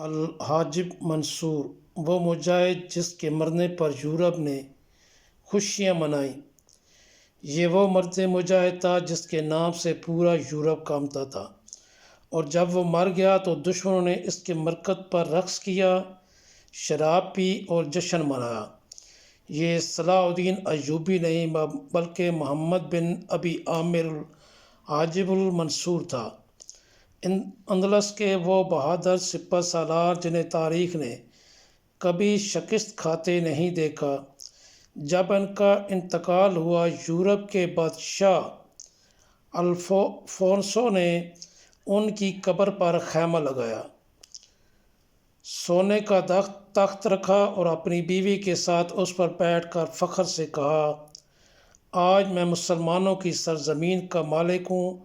الحاجب منصور، وہ مجاہد جس کے مرنے پر یورپ نے خوشیاں منائیں۔ یہ وہ مرد مجاہد تھا جس کے نام سے پورا یورپ کانپتا تھا، اور جب وہ مر گیا تو دشمنوں نے اس کے مرکت پر رقص کیا، شراب پی اور جشن منایا۔ یہ صلاح الدین ایوبی نہیں بلکہ محمد بن ابی عامر الحاجب المنصور تھا، اندلس کے وہ بہادر سپہ سالار جنہیں تاریخ نے کبھی شکست کھاتے نہیں دیکھا۔ جب ان کا انتقال ہوا، یورپ کے بادشاہ الفونسو نے ان کی قبر پر خیمہ لگایا، سونے کا تخت رکھا اور اپنی بیوی کے ساتھ اس پر بیٹھ کر فخر سے کہا، آج میں مسلمانوں کی سرزمین کا مالک ہوں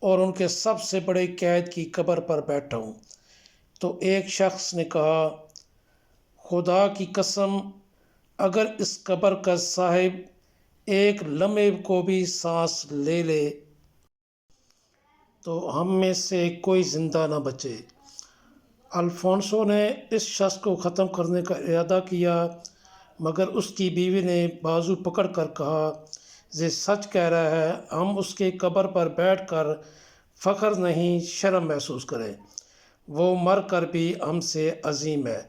اور ان کے سب سے بڑے قائد کی قبر پر بیٹھا ہوں۔ تو ایک شخص نے کہا، خدا کی قسم، اگر اس قبر کا صاحب ایک لمحے کو بھی سانس لے لے تو ہم میں سے کوئی زندہ نہ بچے۔ الفونسو نے اس شخص کو ختم کرنے کا ارادہ کیا، مگر اس کی بیوی نے بازو پکڑ کر کہا، یہ سچ کہہ رہا ہے، ہم اس کے قبر پر بیٹھ کر فخر نہیں شرم محسوس کریں، وہ مر کر بھی ہم سے عظیم ہے۔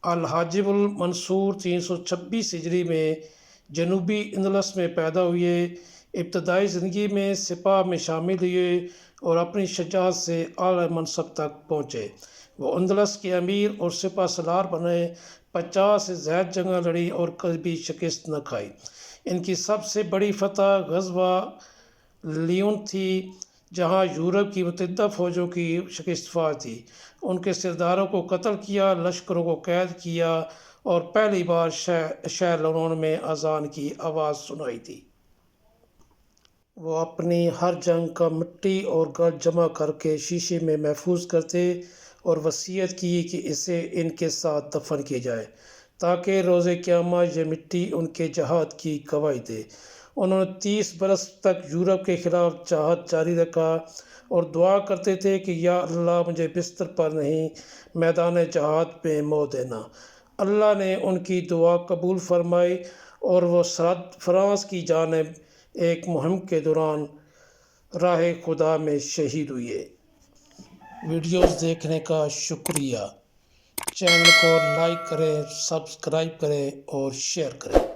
الحاجب المنصور 326 ہجری میں جنوبی اندلس میں پیدا ہوئے۔ ابتدائی زندگی میں سپاہ میں شامل ہوئے اور اپنی شجاعت سے اعلیٰ منصب تک پہنچے۔ وہ اندلس کے امیر اور سپہ سالار بنے، 50 سے زائد جنگیں لڑی اور کبھی شکست نہ کھائی۔ ان کی سب سے بڑی فتح غزوہ لیون تھی، جہاں یورپ کی متحدہ فوجوں کی شکست فار تھی۔ ان کے سرداروں کو قتل کیا، لشکروں کو قید کیا اور پہلی بار شہر لونون میں اذان کی آواز سنائی تھی۔ وہ اپنی ہر جنگ کا مٹی اور گرد جمع کر کے شیشے میں محفوظ کرتے اور وصیت کی کہ اسے ان کے ساتھ دفن کیا جائے تاکہ روز قیامت یہ مٹی ان کے جہاد کی گواہی دے۔ انہوں نے 30 برس تک یورپ کے خلاف جہاد جاری رکھا اور دعا کرتے تھے کہ یا اللہ، مجھے بستر پر نہیں، میدان جہاد میں موت دینا۔ اللہ نے ان کی دعا قبول فرمائی اور وہ سرحد فرانس کی جانب ایک مہم کے دوران راہ خدا میں شہید ہوئے۔ ویڈیوز دیکھنے کا شکریہ۔ چینل کو لائک کریں، سبسکرائب کریں اور شیئر کریں۔